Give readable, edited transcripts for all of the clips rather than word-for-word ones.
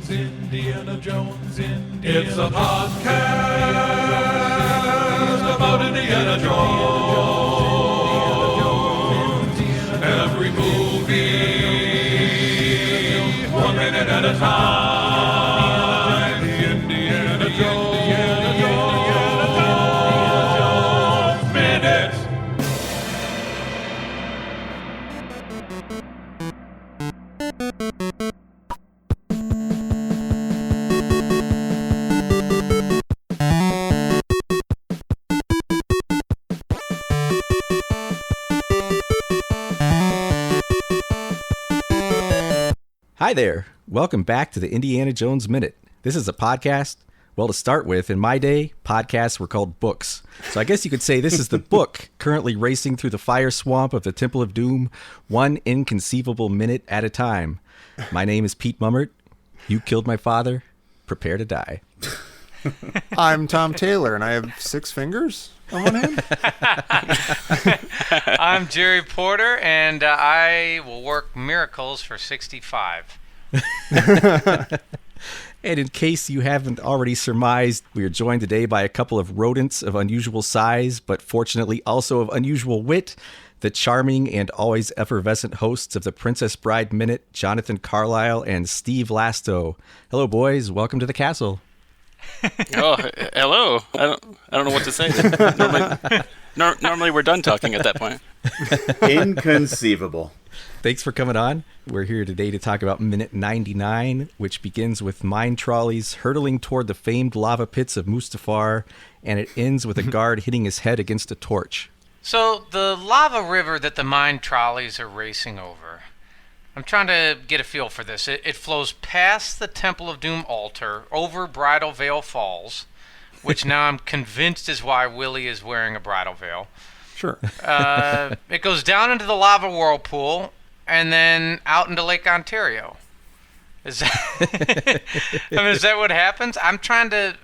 Indiana Jones, Indiana. It's a podcast about Indiana Jones. Every movie, 1 minute at a time. Indiana Jones, Minute. Hi there. Welcome back to the Indiana Jones Minute. This is a podcast. Well, to start with, in my day, podcasts were called books. So I guess you could say this is the book currently racing through the fire swamp of the Temple of Doom, one inconceivable minute at a time. My name is Pete Mummert. You killed my father. Prepare to die. I'm Tom Taylor, and I have 6 fingers on one hand. I'm Jerry Porter, and I will work miracles for 65. And in case you haven't already surmised, we are joined today by a couple of rodents of unusual size, but fortunately also of unusual wit, the charming and always effervescent hosts of the Princess Bride Minute, Jonathan Carlisle and Steve Lastoe. Hello, boys. Welcome to the castle. Oh, hello. I don't know what to say. Normally we're done talking at that point. Inconceivable. Thanks for coming on. We're here today to talk about Minute 99, which begins with mine trolleys hurtling toward the famed lava pits of Mustafar, and it ends with a guard hitting his head against a torch. So, the lava river that the mine trolleys are racing over, I'm trying to get a feel for this. It flows past the Temple of Doom altar, over Bridal Veil Falls, which now I'm convinced is why Willie is wearing a bridal veil. Sure. It goes down into the lava whirlpool, and then out into Lake Ontario. Is that, is that what happens? I'm trying to...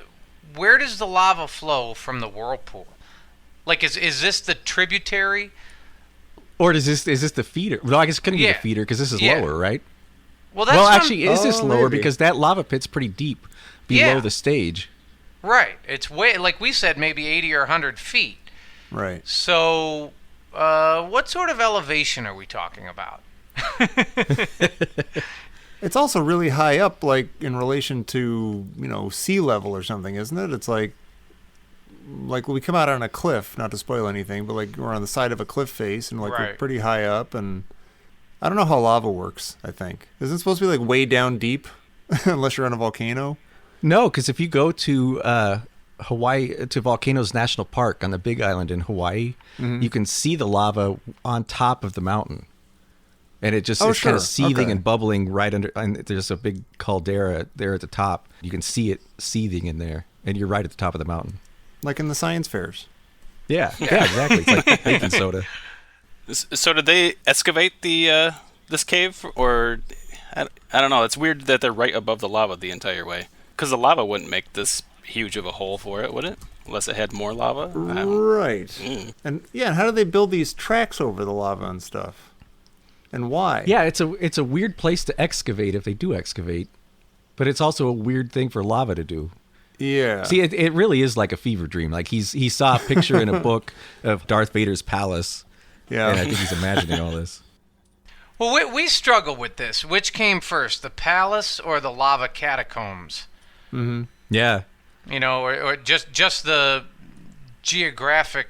Where does the lava flow from the whirlpool? Like, is this the tributary? Or is this the feeder? No, I guess it couldn't be the feeder because this is lower, right? Well, that's actually, is this lower? Maybe. Because that lava pit's pretty deep below the stage. Right. It's way, like we said, maybe 80 or 100 feet. Right. So, what sort of elevation are we talking about? It's also really high up, like, in relation to, sea level or something, isn't it? It's like we come out on a cliff, not to spoil anything, but like we're on the side of a cliff face and we're pretty high up, and I don't know how lava works, I think. Isn't it supposed to be like way down deep unless you're on a volcano? No, because if you go to Hawaii, to Volcanoes National Park on the Big Island in Hawaii, you can see the lava on top of the mountain. And it just is kind of seething and bubbling right under, and there's a big caldera there at the top. You can see it seething in there, and you're right at the top of the mountain. Like in the science fairs. Yeah, exactly. It's like baking soda. So did they excavate the this cave, or I don't know? It's weird that they're right above the lava the entire way, because the lava wouldn't make this huge of a hole for it, would it? Unless it had more lava. Right. And how do they build these tracks over the lava and stuff? And why? Yeah, it's a weird place to excavate if they do excavate, but it's also a weird thing for lava to do. Yeah. See, it really is like a fever dream. Like he saw a picture in a book of Darth Vader's palace. Yeah. And I think he's imagining all this. Well, we struggle with this. Which came first, the palace or the lava catacombs? Mm-hmm. Yeah. Or just the geographic.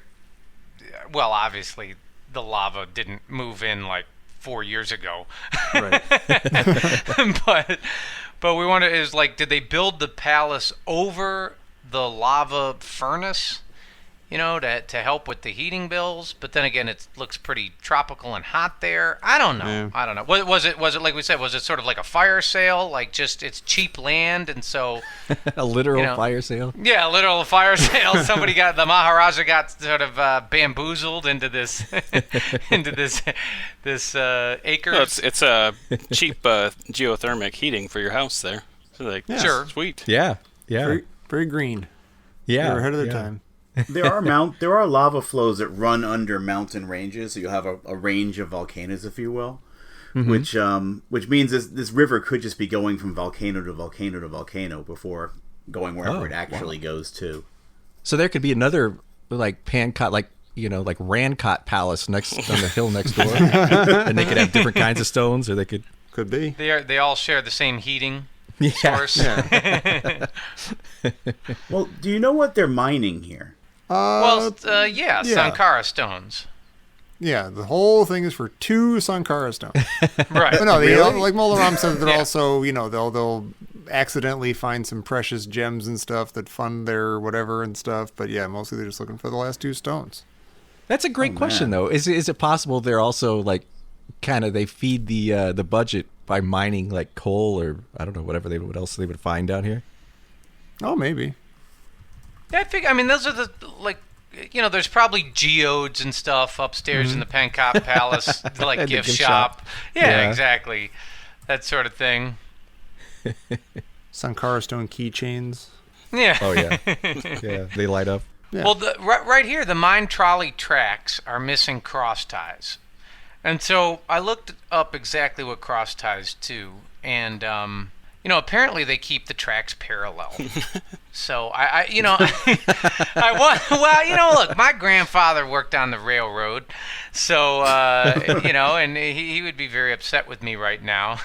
Well, obviously, the lava didn't move in like 4 years ago. Right. But we wonder, is like, did they build the palace over the lava furnace, to help with the heating bills? But then again, it looks pretty tropical and hot there. I don't know. Yeah. I don't know. Was it like we said? Was it sort of like a fire sale? Like just it's cheap land, and so a literal fire sale. Yeah, a literal fire sale. The Maharaja got sort of bamboozled into this acre. Well, it's a cheap geothermic heating for your house there. So sure, sweet. Yeah. Very, very green. Yeah, they were ahead of their time. There are lava flows that run under mountain ranges, so you'll have a range of volcanoes, if you will. which means this river could just be going from volcano to volcano to volcano before going wherever it actually goes to. So there could be another like Pancot, like like Rancott Palace next on the hill next door, and they could have different kinds of stones, or they could be. They all share the same heating source. Yeah. Well, do you know what they're mining here? Sankara stones. Yeah, the whole thing is for 2 Sankara stones. Right. But no, like Molaram says, they're also, they'll accidentally find some precious gems and stuff that fund their whatever and stuff. But yeah, mostly they're just looking for the last 2 stones. That's a great question, though. Is it possible they're also like kind of they feed the budget by mining like coal or I don't know what else they would find down here? Oh, maybe. Yeah, I mean, those are the there's probably geodes and stuff upstairs in the Pancot Palace, like gift shop. Yeah, exactly. That sort of thing. Sankara stone keychains. Yeah. Oh, yeah. Yeah, they light up. Yeah. Well, right here, the mine trolley tracks are missing cross ties. And so I looked up exactly what cross ties do, and apparently they keep the tracks parallel. So look, my grandfather worked on the railroad, so and he would be very upset with me right now.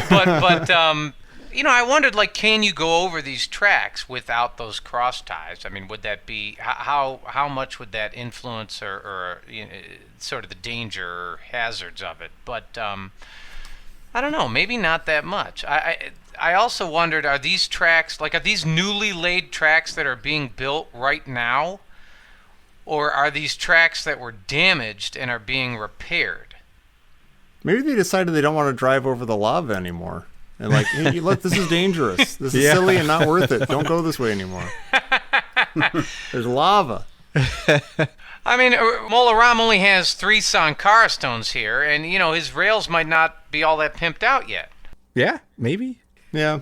but I wondered, like, can you go over these tracks without those cross ties? I mean, would that be how much would that influence or sort of the danger or hazards of it? But I don't know, maybe not that much. I also wondered, are these newly laid tracks that are being built right now, or are these tracks that were damaged and are being repaired? Maybe they decided they don't want to drive over the lava anymore. And like, hey, look, this is dangerous. This is silly and not worth it. Don't go this way anymore. There's lava. I mean, Molaram only has 3 Sankara stones here, and his rails might not be all that pimped out yet. Yeah, maybe. Yeah.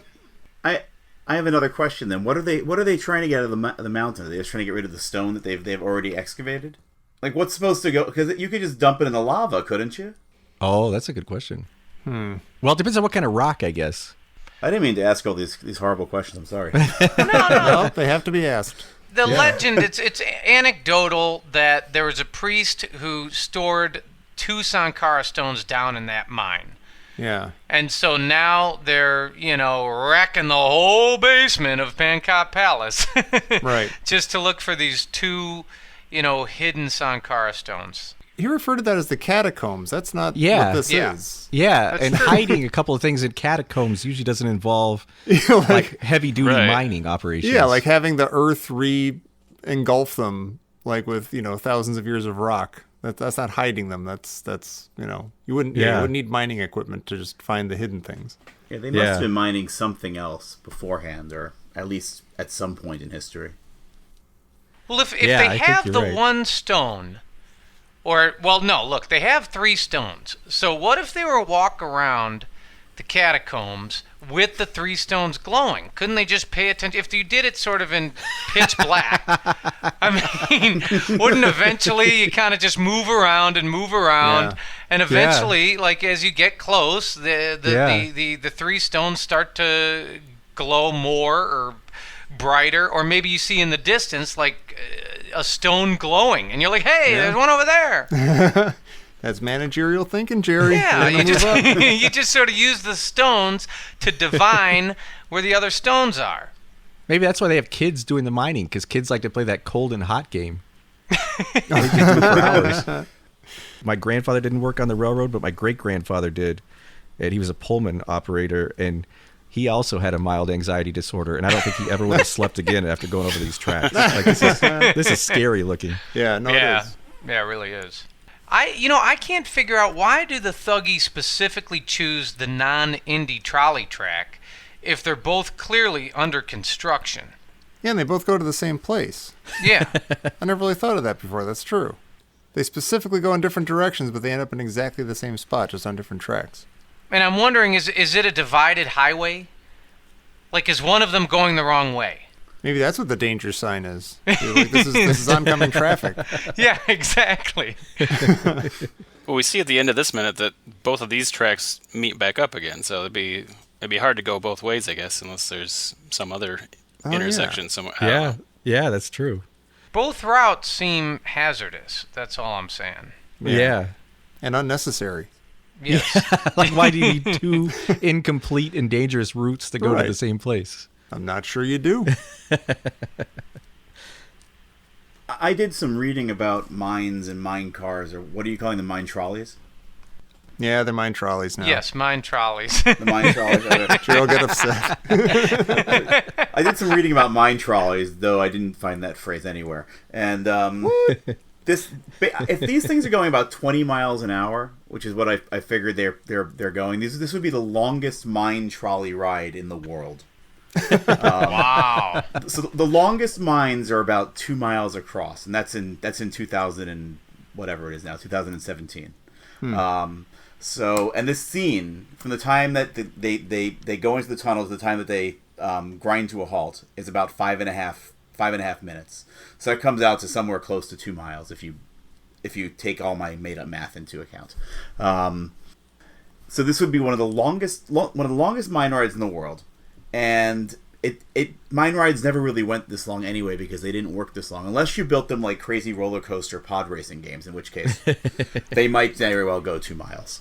I have another question then. What are they trying to get out of the mountain? Are they just trying to get rid of the stone that they've already excavated? Like, what's supposed to go? Because you could just dump it in the lava, couldn't you? Oh, that's a good question. Well, it depends on what kind of rock, I guess. I didn't mean to ask all these horrible questions. I'm sorry. No, they have to be asked. The legend, it's anecdotal that there was a priest who stored 2 Sankara stones down in that mine. Yeah. And so now they're, wrecking the whole basement of Pancot Palace. Right. Just to look for these 2, hidden Sankara stones. He referred to that as the catacombs. That's not what this is. Yeah, and hiding a couple of things in catacombs usually doesn't involve like heavy-duty mining operations. Yeah, like having the earth engulf them, like with thousands of years of rock. That's not hiding them. That's you wouldn't need mining equipment to just find the hidden things. Yeah, they must have been mining something else beforehand, or at least at some point in history. Well, if they have the one stone. Look, they have 3 stones. So what if they were walk around the catacombs with the 3 stones glowing? Couldn't they just pay attention? If you did it sort of in pitch black, I mean, wouldn't eventually you kind of just move around, and eventually, like as you get close, the 3 stones start to glow more or brighter, or maybe you see in the distance like a stone glowing, and you're like, hey, there's one over there. That's managerial thinking, Jerry. Yeah, you just sort of use the stones to divine where the other stones are. Maybe that's why they have kids doing the mining, because kids like to play that cold and hot game. They can do it for hours. My grandfather didn't work on the railroad, but my great-grandfather did, and he was a Pullman operator, and he also had a mild anxiety disorder, and I don't think he ever would have slept again after going over these tracks. Like, this is scary looking. Yeah, no, it is. Yeah, it really is. I can't figure out, why do the Thuggies specifically choose the non-Indy trolley track if they're both clearly under construction? Yeah, and they both go to the same place. Yeah. I never really thought of that before. That's true. They specifically go in different directions, but they end up in exactly the same spot, just on different tracks. And I'm wondering, is it a divided highway? Like, is one of them going the wrong way? Maybe that's what the danger sign is. You're like, this is oncoming traffic. Yeah, exactly. Well, we see at the end of this minute that both of these tracks meet back up again, so it'd be hard to go both ways, I guess, unless there's some other intersection somewhere. I don't know. Yeah, that's true. Both routes seem hazardous. That's all I'm saying. Yeah. And unnecessary. Yes. Like, why do you need two incomplete and dangerous routes to go to Right. the same place? I'm not sure you do. I did some reading about mines and mine cars, or what are you calling them, mine trolleys? Yeah, they're mine trolleys now. Yes, mine trolleys. The mine trolleys. Sure, I'll get upset. I did some reading about mine trolleys, though I didn't find that phrase anywhere. And if these things are going about 20 miles an hour, which is what I figured they're going, this would be the longest mine trolley ride in the world. Wow. So the longest mines are about 2 miles across, and that's in 2000 and whatever it is now, 2017. So, and this scene, from the time that they go into the tunnel to the time that they grind to a halt, is about five and a half minutes. So that comes out to somewhere close to 2 miles if you take all my made up math into account. So this would be one of the longest mine rides in the world, and mine rides never really went this long anyway because they didn't work this long unless you built them like crazy roller coaster pod racing games, in which case they might very well go 2 miles.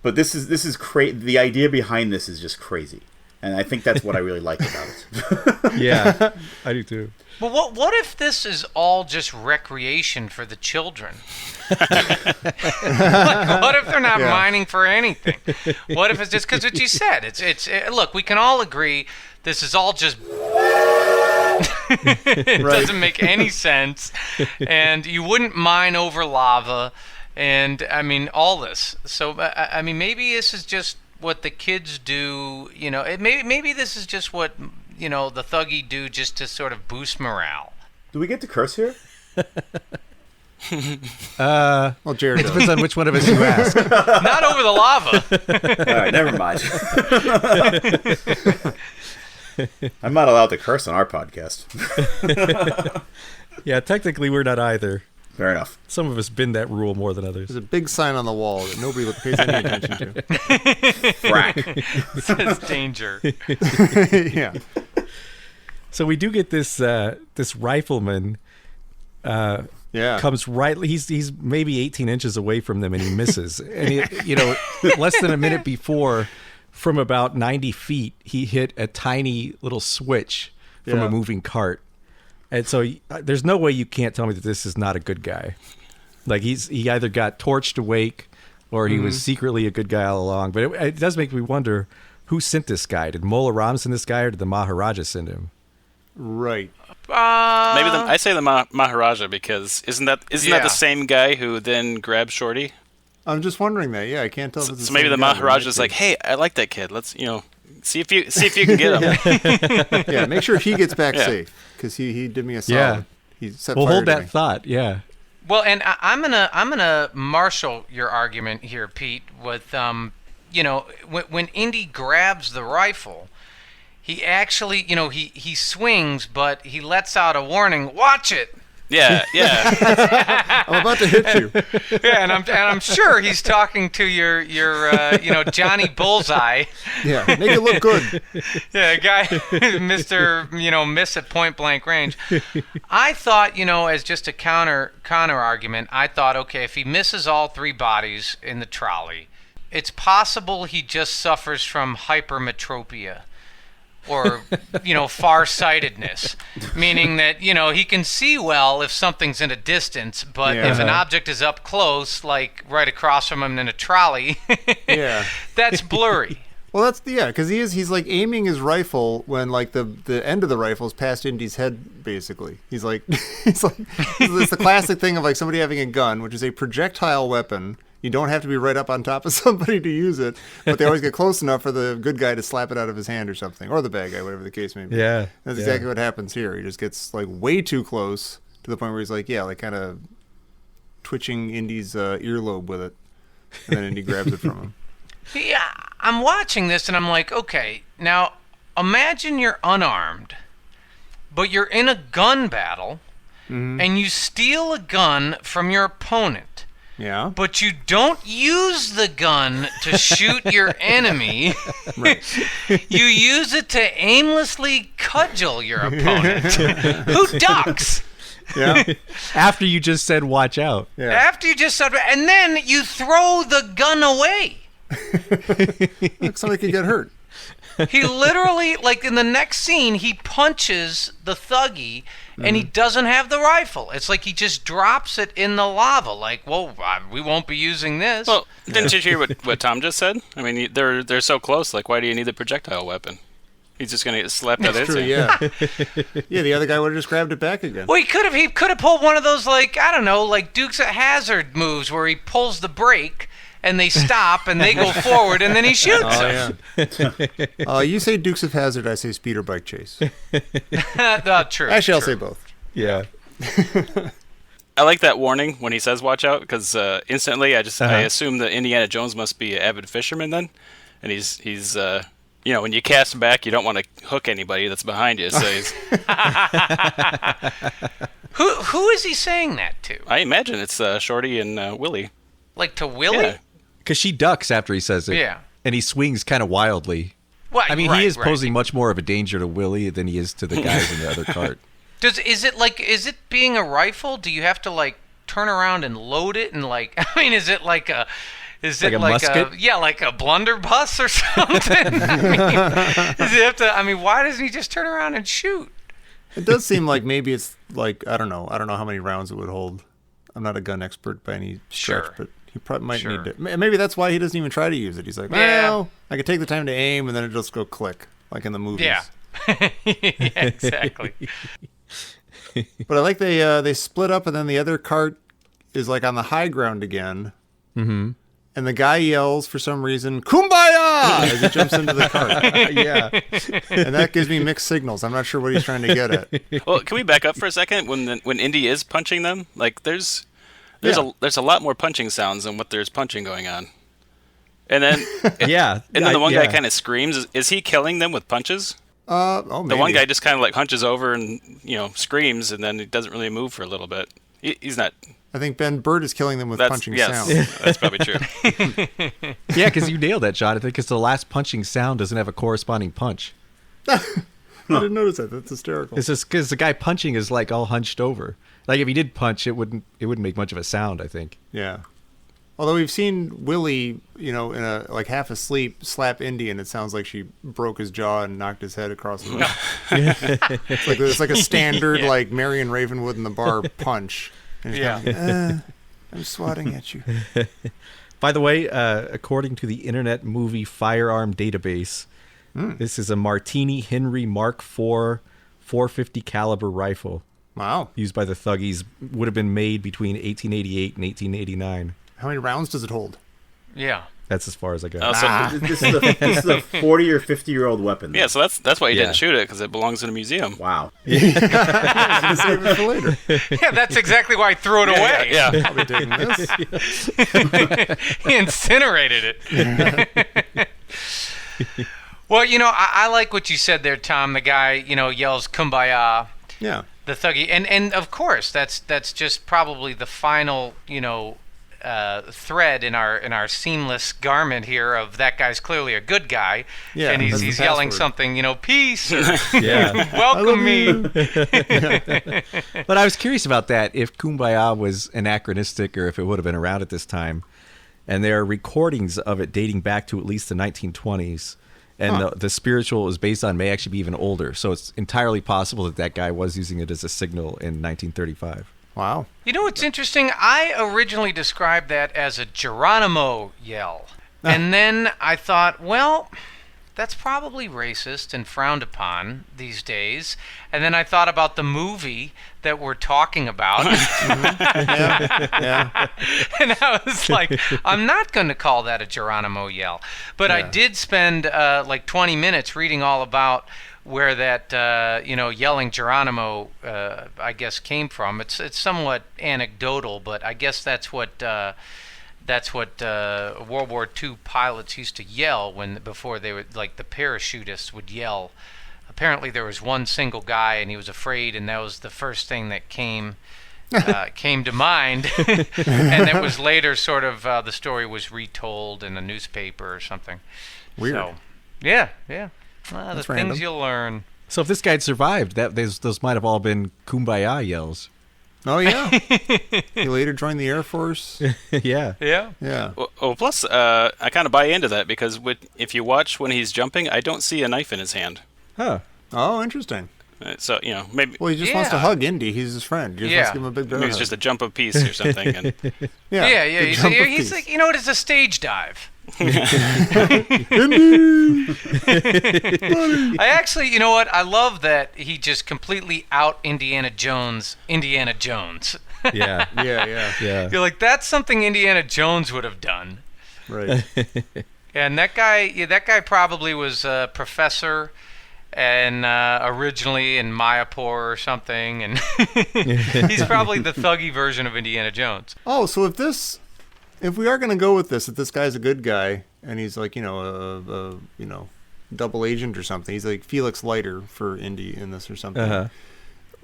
But this is crazy. The idea behind this is just crazy, and I think that's what I really like about it. Yeah, I do too. Well, what if this is all just recreation for the children? Like, what if they're not mining for anything? What if it's just because what you said? Look, we can all agree this is all just. It doesn't make any sense, and you wouldn't mine over lava, and I mean all this. So I mean, maybe this is just what the kids do. You know, maybe this is just what. The thuggy do just to sort of boost morale. Do we get to curse here? Well, Jared It does. depends on which one of us you ask. Not over the lava. All right, never mind. I'm not allowed to curse on our podcast. Yeah, technically we're not either. Fair enough. Some of us bend that rule more than others. There's a big sign on the wall that nobody pays any attention to. Frack. Says danger. Yeah. So we do get this rifleman Yeah. comes right. He's maybe 18 inches away from them, and he misses. And less than a minute before, from about 90 feet, he hit a tiny little switch from Yeah. a moving cart. And so there's no way you can't tell me that this is not a good guy. Like he either got torched awake, or he was secretly a good guy all along. But it does make me wonder, who sent this guy? Did Mola Ram send this guy, or did the Maharaja send him? Right. Maybe I say the Maharaja because isn't that the same guy who then grabbed Shorty? I'm just wondering that. Yeah, I can't tell if it's the So maybe the same guy, Maharaja's but like, hey, I like that kid. Let's see if you can get him. yeah, make sure he gets back Yeah. safe because he did me a solid. Yeah. He set Well, fire hold to that me. thought. Yeah. Well, and I'm gonna marshal your argument here, Pete. With when Indy grabs the rifle, he actually he swings, but he lets out a warning. Watch it. Yeah. I'm about to hit you. Yeah, and I'm sure he's talking to your Johnny Bullseye. Yeah, make it look good. Yeah, guy, Mr. Miss at point blank range. I thought, as just a counter argument, I thought, okay, if he misses all three bodies in the trolley, it's possible he just suffers from hypermetropia. Or, farsightedness, meaning that, he can see well if something's in a distance, but if an object is up close, like right across from him in a trolley, Yeah. that's blurry. Well, that's because he's like aiming his rifle when like the end of the rifle is past Indy's head. Basically, it's the classic thing of like somebody having a gun, which is a projectile weapon. You don't have to be right up on top of somebody to use it, but they always get close enough for the good guy to slap it out of his hand or something, or the bad guy, whatever the case may be. Yeah. That's exactly what happens here. He just gets like way too close to the point where he's like, kind of twitching Indy's earlobe with it, and then Indy grabs it from him. Yeah, I'm watching this and I'm like, okay, now imagine you're unarmed, but you're in a gun battle, and you steal a gun from your opponent. Yeah. But you don't use the gun to shoot your enemy. Right. You use it to aimlessly cudgel your opponent, who ducks. Yeah. After you just said watch out. Yeah. After you just said, and then you throw the gun away. Like somebody could get hurt. He literally, like in the next scene, he punches the thuggy, and he doesn't have the rifle. It's like he just drops it in the lava. Like, well, we won't be using this. Well, didn't you hear what Tom just said? I mean, they're so close. Like, why do you need the projectile weapon? He's just gonna get slapped out of True, it. yeah. Yeah, the other guy would have just grabbed it back again. Well, he could have pulled one of those, like, I don't know, like Dukes of Hazzard moves where he pulls the brake and they stop and they go forward and then he shoots them. Yeah. You say Dukes of Hazzard, I say speeder bike chase. True. Actually, I'll true. say both. Yeah. I like that warning when he says "watch out" because instantly I assume that Indiana Jones must be an avid fisherman then, and he's when you cast back, you don't want to hook anybody that's behind you. So he's, Who is he saying that to? I imagine it's Shorty and Willie. Like to Willie? Yeah. Because she ducks after he says it. Yeah. And he swings kind of wildly. Well, I mean, right, he is right. posing much more of a danger to Willie than he is to the guys in the other cart. Is it being a rifle? Do you have to like turn around and load it and like? I mean, is it like a musket? like a blunderbuss or something? I mean, why doesn't he just turn around and shoot? It does seem like maybe it's like, I don't know how many rounds it would hold. I'm not a gun expert by any stretch, Sure. but he probably might Sure. need to. Maybe that's why he doesn't even try to use it. He's like, well, I could take the time to aim and then it just go click, like in the movies. Yeah. Yeah, exactly. But I like they split up and then the other cart is like on the high ground again. Mm-hmm. And the guy yells for some reason, "Kumbaya!" as he jumps into the cart. Yeah. And that gives me mixed signals. I'm not sure what he's trying to get at. Well, can we back up for a second? When Indy is punching them, like there's Yeah. a lot more punching sounds than what there's punching going on. And then Yeah. and then the one yeah. guy kind of screams. Is he killing them with punches? Maybe. The one guy just kind of like hunches over and screams, and then he doesn't really move for a little bit. He's not. I think Ben Bird is killing them with punching sounds. That's probably true. Yeah, because you nailed that, Jonathan, because the last punching sound doesn't have a corresponding punch. I didn't notice that. That's hysterical. It's just because the guy punching is like all hunched over. Like if he did punch, it wouldn't make much of a sound, I think. Yeah. Although we've seen Willie, in a like half asleep slap Indy, and it sounds like she broke his jaw and knocked his head across the room. It's like a standard like Marion Ravenwood in the bar punch. And he's Yeah. kinda like, I'm swatting at you. By the way, according to the Internet Movie Firearm Database, this is a Martini Henry Mark IV 450 caliber rifle Wow. used by the Thuggies. Would have been made between 1888 and 1889. How many rounds does it hold? Yeah. That's as far as I got. This is a 40 or 50-year-old weapon. Yeah, so that's why he Yeah. didn't shoot it, because it belongs in a museum. Wow. Save it for later. Yeah, that's exactly why I threw it away. Yeah. I'll be taking this. He incinerated it. Well, I like what you said there, Tom. The guy, yells "Kumbaya." Yeah. The thuggy, and of course, that's just probably the final, thread in our seamless garment here of that guy's clearly a good guy, Yeah, and that's the he's yelling password. something, peace, or Yeah. welcome me. But I was curious about that, if Kumbaya was anachronistic or if it would have been around at this time. And there are recordings of it dating back to at least the 1920s. And the spiritual is based on may actually be even older. So it's entirely possible that guy was using it as a signal in 1935. Wow. You know what's interesting? I originally described that as a Geronimo yell. And then I thought, well, that's probably racist and frowned upon these days. And then I thought about the movie that we're talking about. Yeah. And I was like, I'm not going to call that a Geronimo yell. But I Yeah. did spend like 20 minutes reading all about where that, yelling Geronimo, I guess, came from. It's somewhat anecdotal, but I guess that's what World War II pilots used to yell before they would, like the parachutists would yell apparently there was one single guy, and he was afraid, and that was the first thing that came to mind. And it was later sort of the story was retold in a newspaper or something. Weird. So, yeah. The That's things random. you'll learn. So if this guy had survived, those might have all been kumbaya yells. Oh yeah. He later joined the Air Force. Yeah. Yeah. Yeah. Well, plus, I kind of buy into that because if you watch when he's jumping, I don't see a knife in his hand. Huh. Oh, interesting. So, maybe Well, he just wants to hug Indy. He's his friend. He just wants to give him a big bear maybe it's hug. just a jump of peace or something. And Yeah. Yeah. Big jump of He's peace. like, you know what? It's a stage dive. I actually, you know what? I love that he just completely out Indiana Jones. Yeah. Yeah. Yeah. You're like, that's something Indiana Jones would have done. Right. And that guy probably was a professor, and originally in Mayapur or something, and he's probably the thuggy version of Indiana Jones. Oh, so if we are going to go with this, if this guy's a good guy and he's like, a double agent or something, he's like Felix Leiter for Indy in this or something. Uh-huh.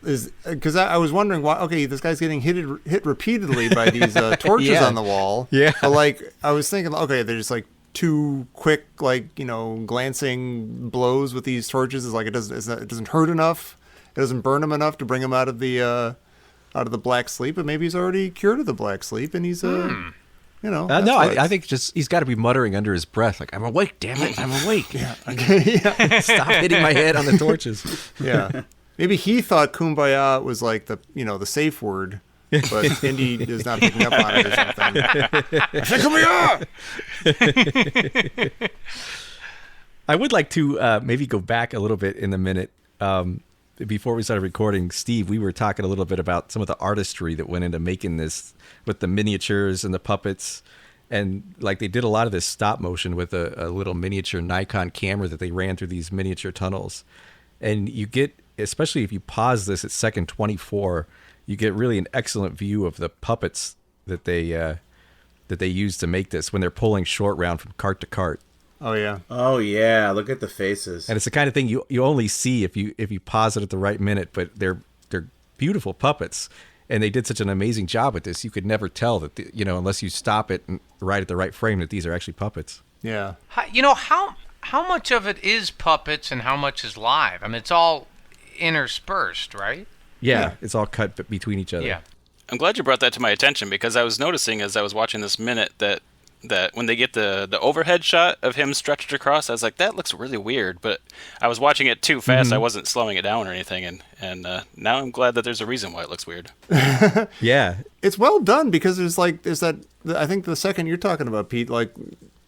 Is because I was wondering why. Okay, this guy's getting hit repeatedly by these torches Yeah. on the wall. Yeah. But I was thinking, okay, they're just two quick, glancing blows with these torches. Is it doesn't hurt enough. It doesn't burn him enough to bring him out of the black sleep. But maybe he's already cured of the black sleep, and he's No, that's why I think just he's got to be muttering under his breath, like, "I'm awake, damn it, I'm awake." yeah. Yeah. Stop hitting my head on the torches. Yeah. Maybe he thought kumbaya was the safe word, but Indy is not picking up on it or something. I said kumbaya! I would like to maybe go back a little bit in a minute. Before we started recording, Steve, we were talking a little bit about some of the artistry that went into making this with the miniatures and the puppets. And they did a lot of this stop motion with a little miniature Nikon camera that they ran through these miniature tunnels. And you get, especially if you pause this at second 24, you get really an excellent view of the puppets that they use to make this when they're pulling short round from cart to cart. Oh, yeah. Oh yeah, look at the faces. And it's the kind of thing you only see if you pause it at the right minute, but they're beautiful puppets. And they did such an amazing job with this. You could never tell that, unless you stop it right at the right frame, that these are actually puppets. Yeah. How much of it is puppets and how much is live? I mean, it's all interspersed, right? Yeah. It's all cut between each other. Yeah. I'm glad you brought that to my attention because I was noticing as I was watching this minute that when they get the overhead shot of him stretched across, I was like, that looks really weird. But I was watching it too fast. Mm-hmm. I wasn't slowing it down or anything. And now I'm glad that there's a reason why it looks weird. Yeah. It's well done because there's I think the second you're talking about, Pete,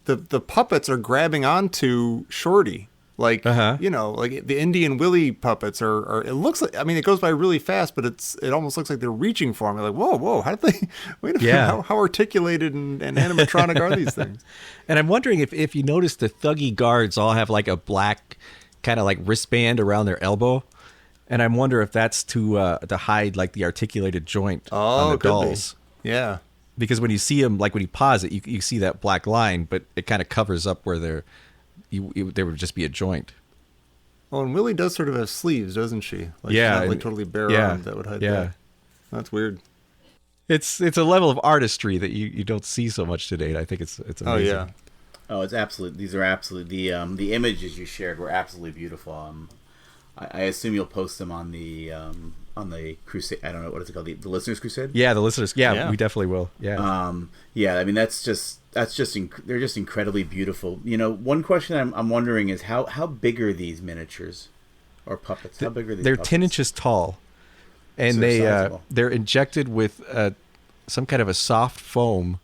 the puppets are grabbing onto Shorty. The Indian Willie puppets are it looks like, it goes by really fast, but it almost looks like they're reaching for him. You're like, whoa, how did they, wait a minute, Yeah. how articulated and animatronic are these things? And I'm wondering if you notice the thuggy guards all have a black kind of wristband around their elbow. And I wonder if that's to hide the articulated joint on the could be. dolls. Yeah. Because when you see them, when you pause it, you see that black line, but it kind of covers up where there would just be a joint. Oh, and Willie does sort of have sleeves, doesn't she? Yeah, she's not and- totally bare yeah, armed that would hide yeah. that. That's weird. It's a level of artistry that you don't see so much today. And I think it's amazing. Oh yeah. Oh, it's absolute. These are absolutely the images you shared were absolutely beautiful. I assume you'll post them on the crusade. I don't know what it's called. The listeners' crusade. Yeah, the listeners. Yeah, Yeah. we definitely will. Yeah. Yeah. I mean, they're just incredibly beautiful. One question I'm wondering is how big are these miniatures or puppets? How big are these? They're puppets? 10 inches tall, and So they're sizable. they're injected with some kind of a soft foam.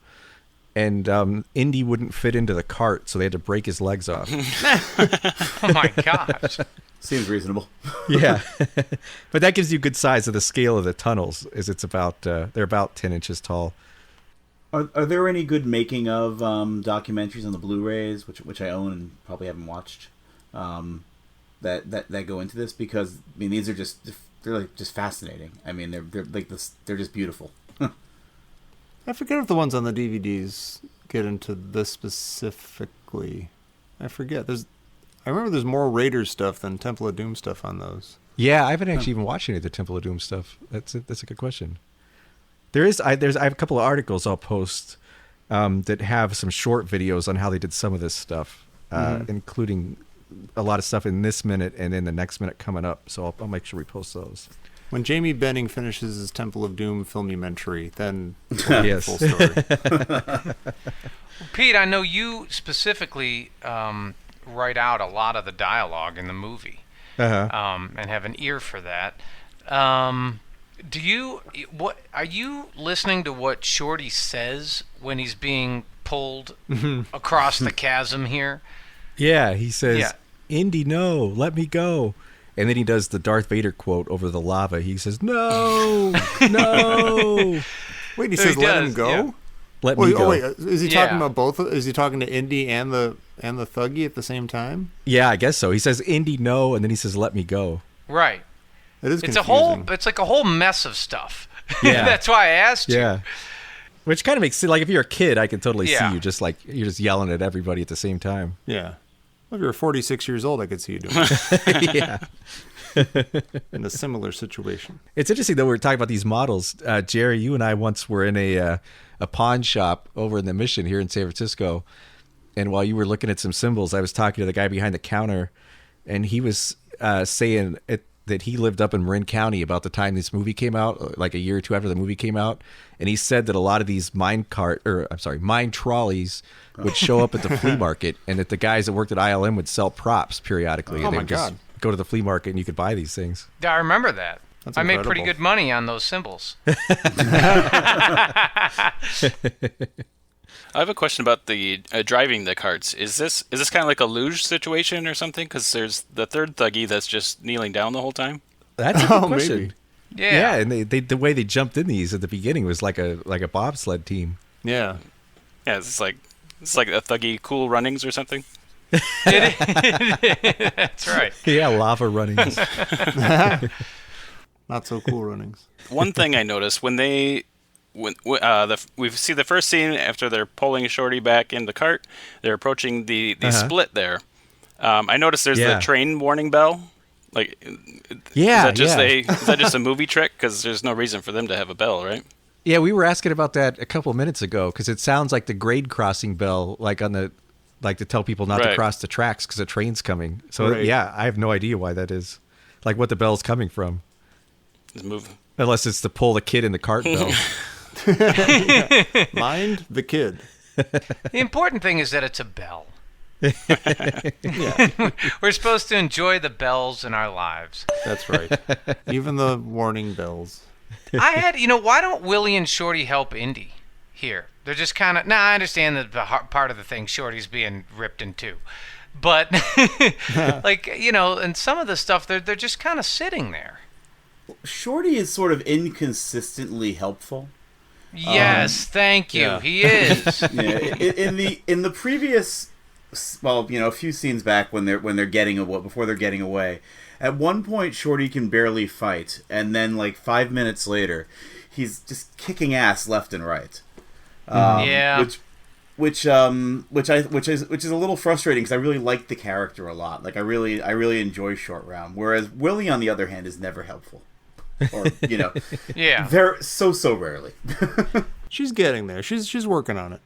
And Indy wouldn't fit into the cart, so they had to break his legs off. Oh my gosh. Seems reasonable. Yeah, but that gives you a good size of the scale of the tunnels. Is they're about 10 inches tall. Are there any good making of documentaries on the Blu-rays, which I own and probably haven't watched, that go into this? Because these are just fascinating. They're just beautiful. I forget if the ones on the DVDs get into this specifically. I forget. I remember there's more Raiders stuff than Temple of Doom stuff on those. Yeah, I haven't actually even watched any of the Temple of Doom stuff. That's a good question. I have a couple of articles I'll post that have some short videos on how they did some of this stuff, including a lot of stuff in this minute and in the next minute coming up. So I'll make sure we post those. When Jamie Benning finishes his Temple of Doom filmumentary, then Yes. full story. Pete, I know you specifically write out a lot of the dialogue in the movie, and have an ear for that. What are you listening to? What Shorty says when he's being pulled across the chasm here? Yeah, he says, Yeah. "Indy, no, let me go." And then he does the Darth Vader quote over the lava. He says, "No, no, Wait, he So says he let does, him go? yeah. let me go." Oh, wait, is he talking Yeah. about both? Is he talking to Indy and the Thuggy at the same time? Yeah, I guess so. He says, "Indy, no," and then he says, "Let me go." Right. It is It's confusing. it's like a whole mess of stuff. Yeah. That's why I asked you. Yeah. Which kind of makes it like if you're a kid, I can totally Yeah. see you just like you're just yelling at everybody at the same time. Yeah. Well, if you're 46 years old, I could see you doing it Yeah. in a similar situation. It's interesting though. We were talking about these models. Jerry, you and I once were in a pawn shop over in the Mission here in San Francisco, and while you were looking at some symbols, I was talking to the guy behind the counter, and he was saying that he lived up in Marin County about the time this movie came out, like a year or two after the movie came out, and he said that a lot of these mine trolleys would show up at the flea market, and that the guys that worked at ILM would sell props periodically. Oh and they my would just God. go to the flea market and you could buy these things. Yeah, I remember that. That's I made pretty incredible. good money on those symbols. I have a question about the driving the carts. Is this kind of like a luge situation or something? Because there's the third thuggy that's just kneeling down the whole time. That's a good Oh, question. maybe. Yeah, and they the way they jumped in these at the beginning was like a bobsled team. Yeah. Yeah, it's like a thuggy Cool Runnings or something. That's right. Yeah, lava runnings. Not so cool runnings. One thing I noticed we see the first scene after they're pulling Shorty back in the cart, they're approaching the split there. I noticed there's Yeah. the train warning bell. Like, Yeah, is that just a movie trick? Because there's no reason for them to have a bell, right? Yeah, we were asking about that a couple of minutes ago because it sounds like the grade crossing bell, like to tell people not to Right. cross the tracks because a train's coming. So Right. yeah, I have no idea why that is, like what the bell's coming from, Just move. unless it's to pull the kid in the cart bell. Mind the kid. The important thing is that it's a bell. We're supposed to enjoy the bells in our lives. That's right. Even the warning bells. Why don't Willie and Shorty help Indy here? They're just kind of, I understand that part of the thing Shorty's being ripped in two. But, and some of the stuff, they're just kind of sitting there. Shorty is sort of inconsistently helpful. Yes, thank you. yeah. He is. Yeah, in the previous, a few scenes back when they're getting away, before they're getting away, at one point Shorty can barely fight, and then like 5 minutes later, he's just kicking ass left and right. Yeah. Which is a little frustrating because I really like the character a lot. Like I really enjoy Short Round. Whereas Willie, on the other hand, is never helpful, or Yeah. very so rarely. She's getting there. She's working on it.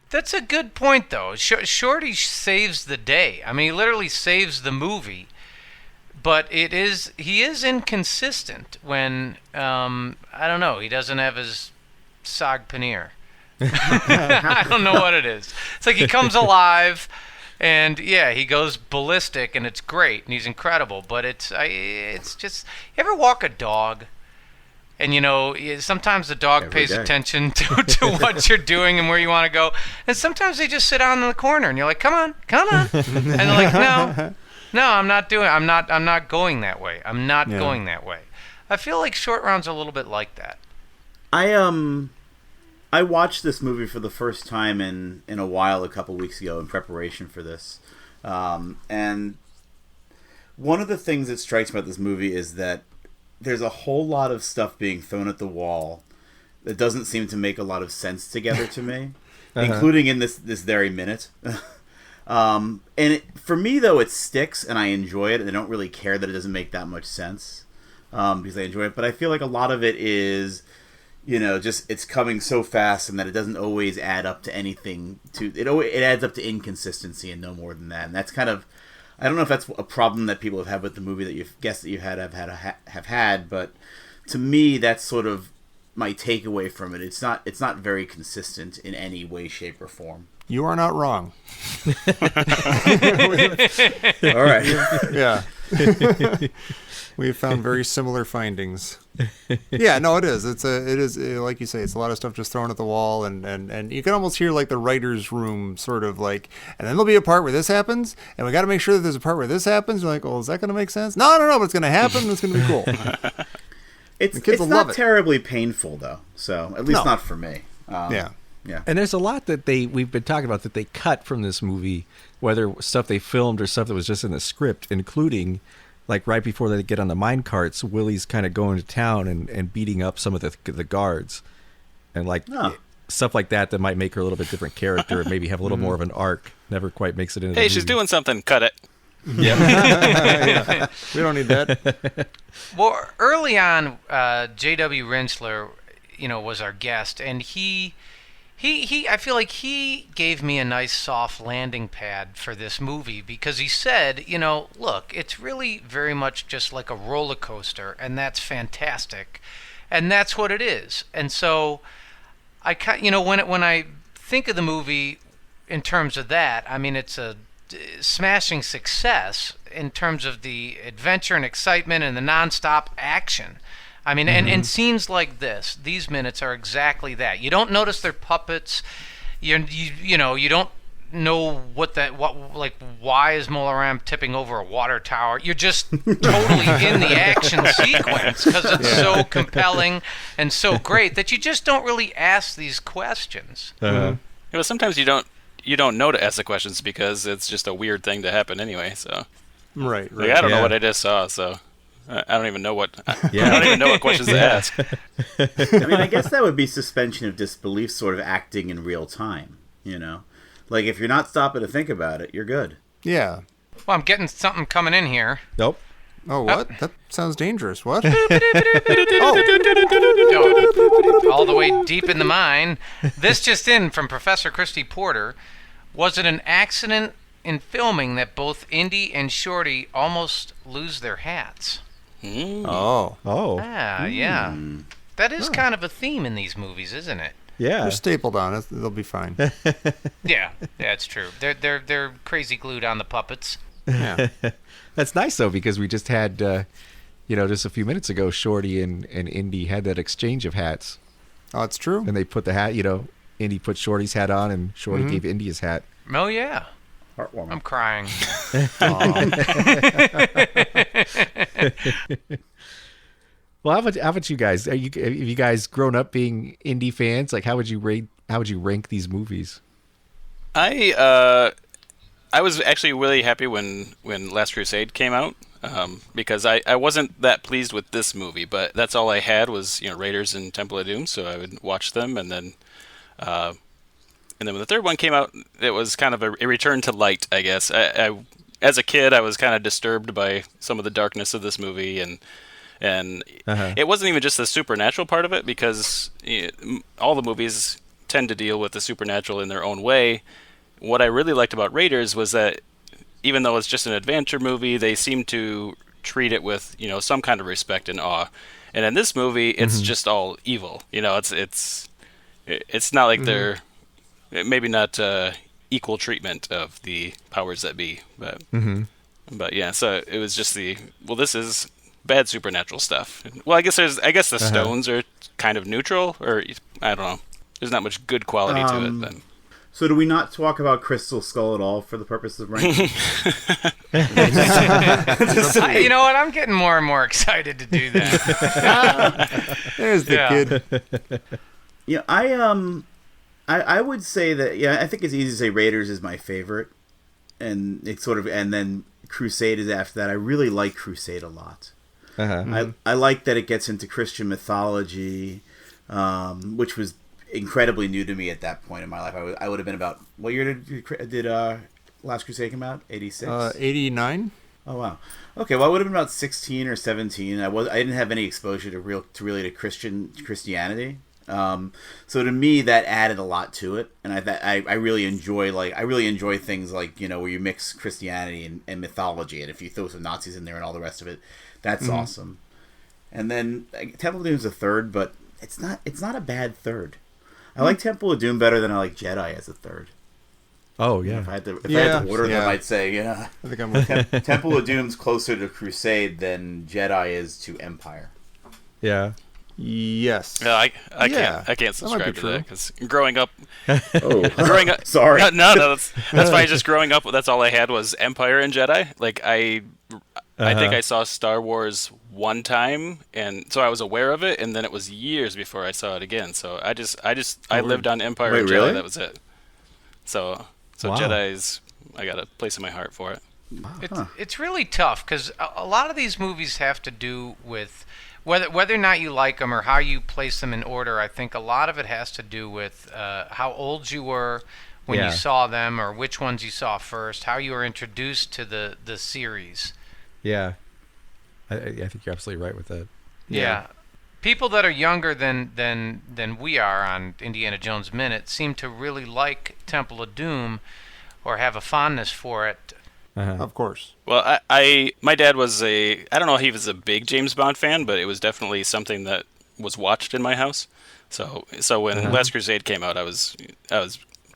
That's a good point, though. Shorty saves the day. I mean, he literally saves the movie. But he is inconsistent when, I don't know, he doesn't have his sag paneer. I don't know what it is. It's like he comes alive, and yeah, he goes ballistic, and it's great, and he's incredible. But it's just, you ever walk a dog? And, sometimes the dog Every pays day. attention to what you're doing and where you want to go. And sometimes they just sit down in the corner, and you're like, come on. And they're like, no, I'm not going that way. I'm not going that way. I feel like Short Round's a little bit like that. I watched this movie for the first time in a while a couple weeks ago in preparation for this. And one of the things that strikes me about this movie is that there's a whole lot of stuff being thrown at the wall that doesn't seem to make a lot of sense together to me, including in this very minute. For me though, it sticks and I enjoy it, and I don't really care that it doesn't make that much sense because I enjoy it. But I feel like a lot of it is, just it's coming so fast and that it doesn't always add up to anything. It adds up to inconsistency and no more than that. And that's kind of, I don't know if that's a problem that people have had with the movie that you've guessed that you have had, but to me that's sort of my takeaway from it. It's not very consistent in any way, shape, or form. You are not wrong. All right. Yeah. We have found very similar findings. Yeah, no, it is. It is like you say. It's a lot of stuff just thrown at the wall, and you can almost hear like the writers' room sort of like, and then there'll be a part where this happens, and we got to make sure that there's a part where this happens. You're like, well, is that going to make sense? No, but it's going to happen. And it's going to be cool. It's not terribly painful though, so at least not for me. Yeah. And there's a lot that we've been talking about that they cut from this movie, whether stuff they filmed or stuff that was just in the script, including like right before they get on the mine carts, Willie's kind of going to town and beating up some of the guards, and like stuff like that might make her a little bit different character and maybe have a little more of an arc. Never quite makes it into. Hey, she's doing something. Cut it. Yeah. We don't need that. Well, early on, J.W. Rinzler, was our guest, and he I feel like he gave me a nice soft landing pad for this movie because he said, look, it's really very much just like a roller coaster, and that's fantastic, and that's what it is. And so, when I think of the movie in terms of that, I mean, it's a smashing success in terms of the adventure and excitement and the nonstop action. I mean, and scenes like these minutes are exactly that. You don't notice they're puppets. You don't know why is Molaram tipping over a water tower. You're just totally in the action sequence because it's so compelling and so great that you just don't really ask these questions. Sometimes you don't know to ask the questions because it's just a weird thing to happen anyway. So Right. I don't know what I just saw, so I don't even know what I don't even know what questions to ask. I mean, I guess that would be suspension of disbelief, sort of acting in real time. Like if you're not stopping to think about it, you're good. Yeah. Well, I'm getting something coming in here. Nope. Oh, what? That sounds dangerous. What? All the way deep in the mine. This just in from Professor Christy Porter. Was it an accident in filming that both Indy and Shorty almost lose their hats? Oh. Yeah. That is kind of a theme in these movies, isn't it? Yeah. They're stapled on it. They'll be fine. Yeah, it's true. They're crazy glued on the puppets. Yeah. That's nice though, because we just had just a few minutes ago, Shorty and Indy had that exchange of hats. Oh, it's true. And they put the hat, Indy put Shorty's hat on and Shorty gave Indy his hat. Oh yeah. Heartwarming. I'm crying. Well, how about you guys? Have you guys grown up being indie fans? Like, how would you rank these movies? I was actually really happy when Last Crusade came out because I wasn't that pleased with this movie, but that's all I had was Raiders and Temple of Doom, so I would watch them, and then when the third one came out, it was kind of a return to light, I guess. I as a kid, I was kind of disturbed by some of the darkness of this movie, and it wasn't even just the supernatural part of it, because all the movies tend to deal with the supernatural in their own way. What I really liked about Raiders was that even though it's just an adventure movie, they seem to treat it with some kind of respect and awe. And in this movie, it's just all evil. It's not like they're maybe not equal treatment of the powers that be, but yeah. So it was just this is bad supernatural stuff. Well, I guess the stones are kind of neutral, or I don't know. There's not much good quality to it then. So do we not talk about Crystal Skull at all for the purpose of ranking? You know what? I'm getting more and more excited to do that. There's the kid. Yeah, I would say that I think it's easy to say Raiders is my favorite, and then Crusade is after that. I really like Crusade a lot. I like that it gets into Christian mythology, which was incredibly new to me at that point in my life. I would have been about, what year did Last Crusade came out? 86? 89. Oh wow. Okay, well I would have been about 16 or 17. I didn't have any exposure to Christianity. So to me that added a lot to it, and I really enjoy things like, you know, where you mix Christianity and mythology, and if you throw some Nazis in there and all the rest of it, that's awesome. And then Temple of Doom is a third, but it's not a bad third. I like Temple of Doom better than I like Jedi as a third. Oh yeah. If I had to order them, I'd say, yeah. I think I'm with you. Temple of Doom's closer to Crusade than Jedi is to Empire. Yeah. Yes. Yeah, I Yeah, can't that might be subscribe to true. that because growing up, Growing up, sorry. no, that's why just growing up, that's all I had was Empire and Jedi. Like I think I saw Star Wars one time, and so I was aware of it, and then it was years before I saw it again. So I lived on Empire Wait, and Jedi. really? That was it. So Wow. Jedi's, I got a place in my heart for it. It's really tough because a lot of these movies have to do with whether or not you like them or how you place them in order. I think a lot of it has to do with how old you were when Yeah. you saw them, or which ones you saw first, how you were introduced to the series. Yeah. I think you're absolutely right with that. Yeah. People that are younger than we are on Indiana Jones Minute seem to really like Temple of Doom or have a fondness for it. Of course. Well, my dad was I don't know if he was a big James Bond fan, but it was definitely something that was watched in my house. So when Last Crusade came out, I was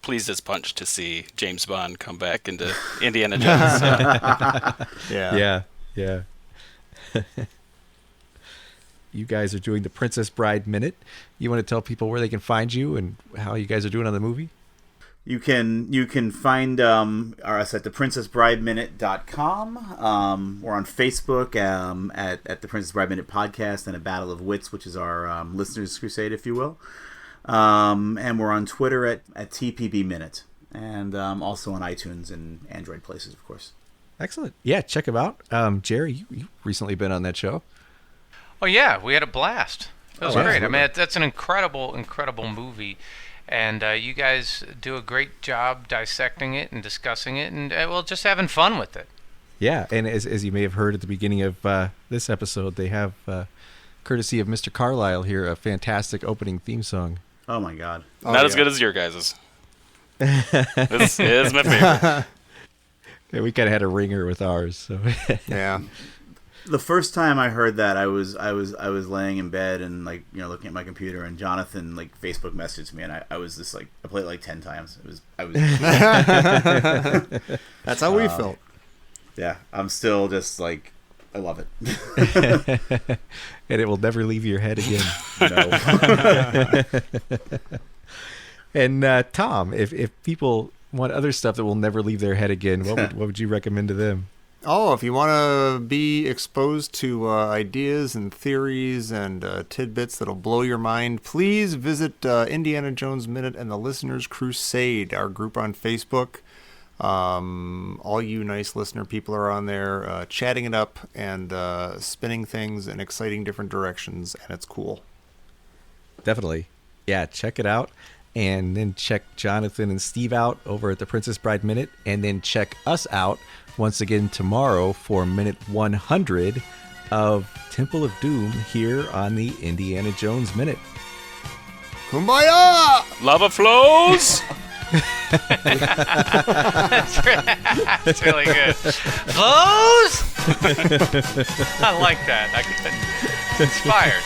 pleased as punch to see James Bond come back into Indiana Jones. Yeah. Yeah. You guys are doing the Princess Bride Minute. You want to tell people where they can find you and how you guys are doing on the movie? You can find us at theprincessbrideminute.com. We're on Facebook at the Princess Bride Minute Podcast and a Battle of Wits, which is our listeners' crusade, if you will. And we're on Twitter at TPB Minute, and also on iTunes and Android places, of course. Excellent. Yeah, check them out. Jerry, you've recently been on that show. Oh yeah, we had a blast. It was great. absolutely. I mean, that's an incredible movie, and you guys do a great job dissecting it and discussing it, and just having fun with it. Yeah, and as you may have heard at the beginning of this episode, they have, courtesy of Mr. Carlisle here, a fantastic opening theme song. Oh my God! Not as good as your guys's. This is my favorite. Yeah, we kind of had a ringer with ours. So Yeah. The first time I heard that, I was laying in bed and looking at my computer, and Jonathan Facebook messaged me, and I was just I played it 10 times. That's how we felt. Yeah, I'm still just I love it. and it will never leave your head again. No. And Tom, if people want other stuff that will never leave their head again, what would you recommend to them? Oh, if you want to be exposed to ideas and theories and tidbits that'll blow your mind, please visit Indiana Jones Minute and the Listener's Crusade, our group on Facebook. All you nice listener people are on there chatting it up and spinning things in exciting different directions, and it's cool. Definitely. Yeah, check it out. And then check Jonathan and Steve out over at the Princess Bride Minute. And then check us out once again tomorrow for minute 100 of Temple of Doom here on the Indiana Jones Minute. Kumbaya! Lava flows. That's really good. Flows? I like that. I get inspired.